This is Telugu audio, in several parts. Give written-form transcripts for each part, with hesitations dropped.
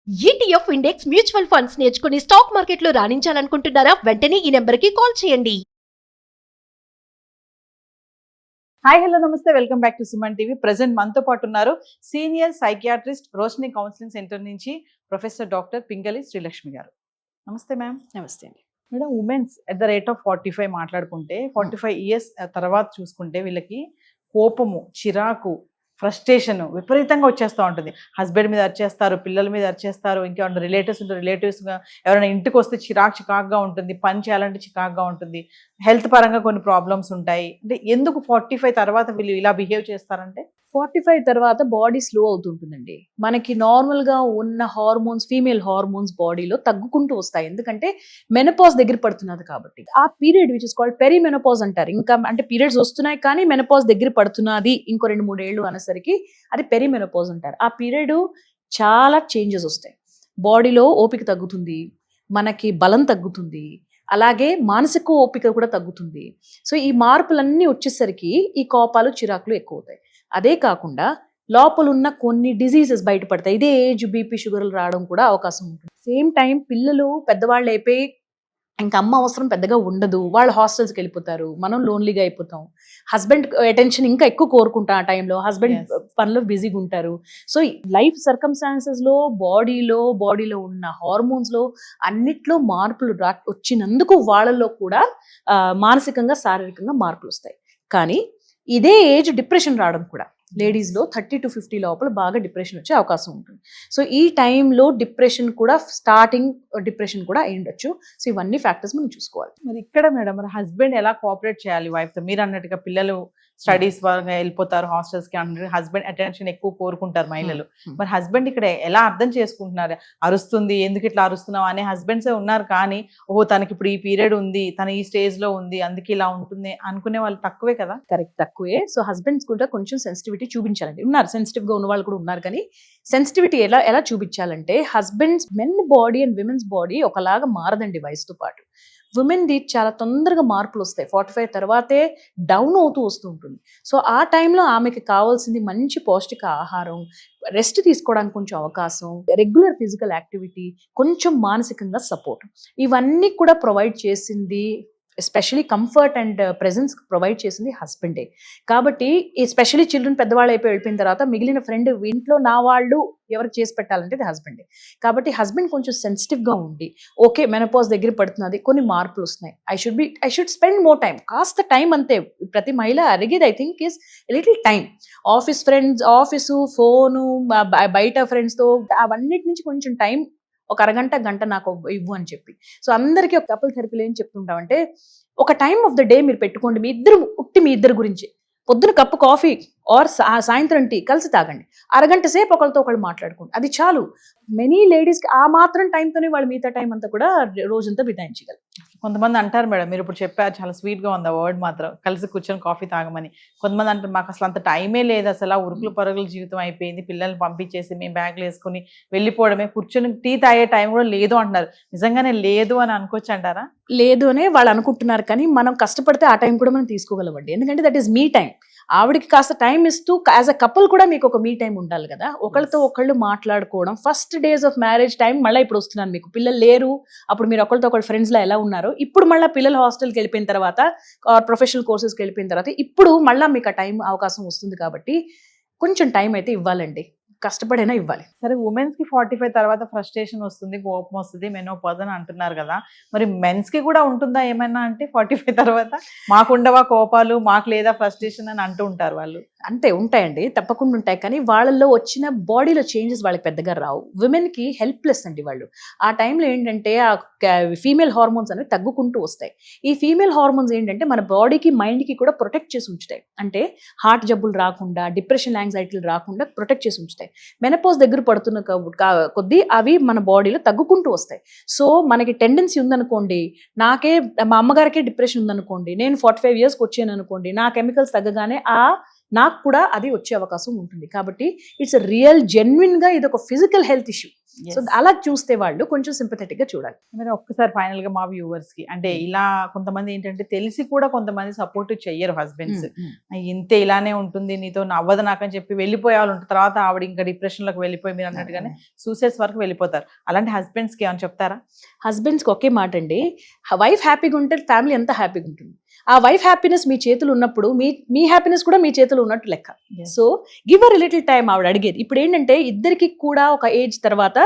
ఈటీఎఫ్ ఇండెక్స్ మ్యూచువల్ ఫండ్స్ నేర్చుకుని స్టాక్ మార్కెట్లో రాణించాలనుకుంటున్నారా? వెంటనే ఈ నెంబర్కి కాల్ చేయండి. హాయ్ హలో నమస్తే, welcome back to Suman TV. Present మనతో పాటు ఉన్నారు senior psychiatrist, Roshini counselling centre నుంచి ప్రొఫెసర్ డాక్టర్ పింగళి శ్రీలక్ష్మి గారు. నమస్తే మ్యామ్. నమస్తే అండి. Madam, women's at the rate of 45 మాట్లాడుకుంటే 45 ఇయర్స్ తర్వాత చూసుకుంటే వీళ్ళకి కోపము, చిరాకు, ఫ్రస్ట్రేషన్ విపరీతంగా వచ్చేస్తూ ఉంటుంది. హస్బెండ్ మీద అరిచేస్తారు, పిల్లల మీద అరిచేస్తారు, ఇంకా రిలేటివ్స్ ఉంటే రిలేటివ్స్గా ఎవరైనా ఇంటికి వస్తే చికాకుగా ఉంటుంది, పని చేయాలంటే చికాకుగా ఉంటుంది, హెల్త్ పరంగా కొన్ని ప్రాబ్లమ్స్ ఉంటాయి. అంటే ఎందుకు 45 తర్వాత వీళ్ళు ఇలా బిహేవ్ చేస్తారంటే 45 తర్వాత బాడీ స్లో అవుతుంటుందండి. మనకి నార్మల్గా ఉన్న హార్మోన్స్, ఫీమేల్ హార్మోన్స్ బాడీలో తగ్గుకుంటూ వస్తాయి. ఎందుకంటే మెనపాజ్ దగ్గర పడుతున్నది కాబట్టి. ఆ పీరియడ్ విచ్ ఇస్ కాల్డ్ పెరిమెనపాజ్ అంటారు. ఇంకా అంటే పీరియడ్స్ వస్తున్నాయి కానీ మెనపాజ్ దగ్గర పడుతున్నది ఇంకో 2-3 ఏళ్ళు అనేసరికి అది పెరిమెనపాజ్ అంటారు. ఆ పీరియడ్ చాలా చేంజెస్ వస్తాయి. బాడీలో ఓపిక తగ్గుతుంది, మనకి బలం తగ్గుతుంది, అలాగే మానసిక ఓపిక కూడా తగ్గుతుంది. సో ఈ మార్పులన్నీ వచ్చేసరికి ఈ కోపాలు, చిరాకులు ఎక్కువ అవుతాయి. అదే కాకుండా లోపల ఉన్న కొన్ని డిజీజెస్ బయటపడతాయి. ఇదే ఏజ్ బీపీ, షుగర్లు రావడం కూడా అవకాశం ఉంటుంది. సేమ్ టైం పిల్లలు పెద్దవాళ్ళు అయిపోయి ఇంకా అమ్మ అవసరం పెద్దగా ఉండదు, వాళ్ళు హాస్టల్స్కి వెళ్ళిపోతారు, మనం లోన్లీగా అయిపోతాం. హస్బెండ్ అటెన్షన్ ఇంకా ఎక్కువ కోరుకుంటాం ఆ టైంలో, హస్బెండ్ పనిలో బిజీగా ఉంటారు. సో లైఫ్ సర్కమ్స్టాన్సెస్లో బాడీలో ఉన్న హార్మోన్స్లో అన్నిట్లో మార్పులు వచ్చినందుకు వాళ్ళలో కూడా మానసికంగా, శారీరకంగా మార్పులు వస్తాయి. కానీ ఇదే ఏజ్ డిప్రెషన్ రావడం కూడా లేడీస్లో 30 to 50 లోపల బాగా డిప్రెషన్ వచ్చే అవకాశం ఉంటుంది. సో ఈ టైంలో డిప్రెషన్ కూడా, స్టార్టింగ్ డిప్రెషన్ కూడా అయి ఉండొచ్చు. సో ఇవన్నీ ఫ్యాక్టర్స్ మనం చూసుకోవాలి. మరి ఇక్కడ మేడం, మరి హస్బెండ్ ఎలా కోఆపరేట్ చేయాలి వైఫ్తో? మీరు అన్నట్టుగా పిల్లలు స్టడీస్ పరంగా వెళ్ళిపోతారు హాస్టల్స్కి, హస్బెండ్ అటెన్షన్ ఎక్కువ కోరుకుంటారు మహిళలు. మరి హస్బెండ్ ఇక్కడ ఎలా అర్థం చేసుకుంటున్నారు? అరుస్తుంది, ఎందుకు ఇట్లా అరుస్తున్నావు అనే హస్బెండ్సే ఉన్నారు. కానీ ఓహో తనకి ఇప్పుడు ఈ పీరియడ్ ఉంది, తన ఈ స్టేజ్లో ఉంది, అందుకే ఇలా ఉంటుంది అనుకునే వాళ్ళు తక్కువే కదా? కరెక్ట్, తక్కువే. సో హస్బెండ్స్ కూడా కొంచెం సెన్సిటివిటీ చూపించాలండి. ఉన్నారు సెన్సిటివ్గా ఉన్న వాళ్ళు కూడా ఉన్నారు. కానీ సెన్సిటివిటీ ఎలా చూపించాలంటే, husbands, men body and women's body ఒకలాగా మారదండి వయసుతో పాటు. ఉమెన్ది చాలా తొందరగా మార్పులు వస్తాయి. 45 తర్వాతే డౌన్ అవుతూ వస్తూ ఉంటుంది. సో ఆ టైంలో ఆమెకి కావాల్సింది మంచి పౌష్టిక ఆహారం, రెస్ట్ తీసుకోవడానికి కొంచెం అవకాశం, రెగ్యులర్ ఫిజికల్ యాక్టివిటీ, కొంచెం మానసికంగా సపోర్ట్, ఇవన్నీ కూడా ప్రొవైడ్ చేసింది, especially comfort and presence provide చేసింది హస్బెండే. కాబట్టి ఎస్పెషలీ చిల్డ్రన్ పెద్దవాళ్ళు వెళ్ళిపోయిన తర్వాత మిగిలిన ఫ్రెండ్, ఇంట్లో నా వాళ్ళు ఎవరికి చేసి పెట్టాలంటే అది హస్బెండే. కాబట్టి హస్బెండ్ కొంచెం సెన్సిటివ్గా ఉండి, ఓకే మెనపాజ్ దగ్గర పడుతున్నది, కొన్ని మార్పులు వస్తున్నాయి, I should spend more time, కాస్త టైం అంతే. ప్రతి మహిళ అడిగేది I think is little time. Office friends, office, phone, బయట ఫ్రెండ్స్తో అవన్నిటి నుంచి కొంచెం టైం, ఒక అరగంట, గంట నాకు ఇవ్వు అని చెప్పి. సో అందరికీ ఒక కపుల్ థెరపీలో ఏం చెప్తుంటామంటే, ఒక టైమ్ ఆఫ్ ద డే మీరు పెట్టుకోండి, మీ ఇద్దరు గురించి. పొద్దున కప్పు కాఫీ ఆర్ సాయంత్రం టీ కలిసి తాగండి, అరగంట సేపు ఒకరితో ఒకళ్ళు మాట్లాడుకోండి, అది చాలు. మెనీ లేడీస్కి ఆ మాత్రం టైంతోనే వాళ్ళు మిగతా టైం అంతా కూడా రోజంతా బితాయించగలరు. కొంతమంది అంటారు మేడం, మీరు ఇప్పుడు చెప్పారు చాలా స్వీట్గా ఉంది ఆ వర్డ్ మాత్రం, కలిసి కూర్చొని కాఫీ తాగమని. కొంతమంది అంటారు మాకు అసలు అంత టైమే లేదు, అసలు ఆ ఉరుకులు పరుగుల జీవితం అయిపోయింది, పిల్లల్ని పంపించేసి మేము బ్యాగ్లు వేసుకుని వెళ్ళిపోవడమే, కూర్చొని టీ తాగే టైం కూడా లేదు అంటున్నారు. నిజంగానే లేదు అని అనుకోవచ్చు అంటారా? లేదు అనే వాళ్ళు అనుకుంటున్నారు. కానీ మనం కష్టపడితే ఆ టైం కూడా మనం తీసుకోగలమండి. ఎందుకంటే దట్ ఈస్ మీ టైం. ఆవిడకి కాస్త టైం ఇస్తూ యాజ్ అ కపుల్ కూడా మీకు ఒక మీ టైం ఉండాలి కదా. ఒకళ్ళతో ఒకళ్ళు మాట్లాడుకోవడం, first days of marriage time మళ్ళీ ఇప్పుడు వస్తున్నాను, మీకు పిల్లలు లేరు, అప్పుడు మీరు ఒకళ్ళతో ఒకళ్ళు ఫ్రెండ్స్లో ఎలా ఉన్నారు, ఇప్పుడు మళ్ళీ పిల్లలు హాస్టల్కి వెళ్ళిపోయిన తర్వాత, ప్రొఫెషనల్ కోర్సెస్కి వెళ్ళిపోయిన తర్వాత ఇప్పుడు మళ్ళీ మీకు ఆ టైం అవకాశం వస్తుంది. కాబట్టి కొంచెం టైం అయితే ఇవ్వాలండి, కష్టపడైనా ఇవ్వాలి. సరే, ఉమెన్స్ కి 45 తర్వాత ఫ్రస్ట్రేషన్ వస్తుంది, కోపం వస్తుంది, మెనోపాజ్ అని అంటున్నారు కదా. మరి మెన్స్ కి కూడా ఉంటుందా ఏమైనా? అంటే 45 తర్వాత మాకుండవా కోపాలు, మాకు లేదా ఫ్రస్ట్రేషన్ అని అంటూ ఉంటారు వాళ్ళు. అంతే, ఉంటాయండి, తప్పకుండా ఉంటాయి. కానీ వాళ్ళల్లో వచ్చిన బాడీలో చేంజెస్ వాళ్ళకి పెద్దగా రావు. విమెన్కి హెల్ప్లెస్ అండి వాళ్ళు. ఆ టైంలో ఏంటంటే ఆ ఫీమేల్ హార్మోన్స్ అనేవి తగ్గుకుంటూ వస్తాయి. ఈ ఫీమేల్ హార్మోన్స్ ఏంటంటే మన బాడీకి, మైండ్కి కూడా ప్రొటెక్ట్ చేసి ఉంచుతాయి. అంటే హార్ట్ జబ్బులు రాకుండా, డిప్రెషన్, యాంగ్జైటీలు రాకుండా ప్రొటెక్ట్ చేసి ఉంచుతాయి. మెనపాజ్ దగ్గర పడుతున్న కొద్దీ అవి మన బాడీలో తగ్గుకుంటూ వస్తాయి. సో మనకి టెండెన్సీ ఉందనుకోండి, మా అమ్మగారికే డిప్రెషన్ ఉందనుకోండి, నేను 45 yearsకి వచ్చాను అనుకోండి, నా కెమికల్స్ తగ్గగానే నాకు కూడా అది వచ్చే అవకాశం ఉంటుంది. కాబట్టి ఇట్స్ రియల్ జెన్యున్ గా ఇది ఒక ఫిజికల్ హెల్త్ ఇష్యూ. సో అలా చూస్తే వాళ్ళు కొంచెం సింపథెటిక్ గా చూడాలి. మరి ఒక్కసారి ఫైనల్ గా మా వ్యూవర్స్ కి అంటే ఇలా కొంతమంది ఏంటంటే తెలిసి కూడా కొంతమంది సపోర్ట్ చెయ్యరు హస్బెండ్స్, ఇంతే ఇలానే ఉంటుంది నీతో నవ్వదు నాకని చెప్పి వెళ్ళిపోయే వాళ్ళు ఉంటారు. తర్వాత ఆవిడ ఇంకా డిప్రెషన్ లోకి వెళ్ళిపోయి మీరు అన్నట్టుగానే సూసైడ్స్ వరకు వెళ్ళిపోతారు. అలాంటి హస్బెండ్స్ కి ఏమైనా చెప్తారా? హస్బెండ్స్ కి ఒకే మాట అండి, వైఫ్ హ్యాపీగా ఉంటే ఫ్యామిలీ ఎంత హ్యాపీగా ఉంటుంది. ఆ వైఫ్ హ్యాపీనెస్ మీ చేతులు ఉన్నప్పుడు మీ హ్యాపీనెస్ కూడా మీ చేతులు ఉన్నట్టు లెక్క. So give a little time ఆవిడ అడిగేది. ఇప్పుడు ఏంటంటే ఇద్దరికి కూడా ఒక ఏజ్ తర్వాత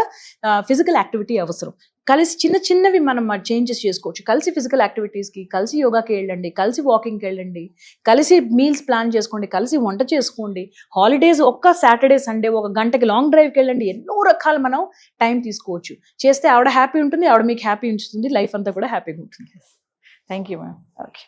ఫిజికల్ యాక్టివిటీ అవసరం. కలిసి చిన్న చిన్నవి మనం చేంజెస్ చేసుకోవచ్చు. కలిసి ఫిజికల్ యాక్టివిటీస్కి, కలిసి యోగాకి వెళ్ళండి, కలిసి వాకింగ్కి వెళ్ళండి, కలిసి మీల్స్ ప్లాన్ చేసుకోండి, కలిసి వంట చేసుకోండి. హాలిడేస్ ఒక్క సాటర్డే సండే ఒక గంటకి లాంగ్ డ్రైవ్కి వెళ్ళండి. ఎన్నో రకాలు మనం టైం తీసుకోవచ్చు. చేస్తే ఆవిడ హ్యాపీ ఉంటుంది, ఆవిడ మీకు హ్యాపీ ఉంచుతుంది, లైఫ్ అంతా కూడా హ్యాపీగా ఉంటుంది. Thank you ma'am. ఓకే.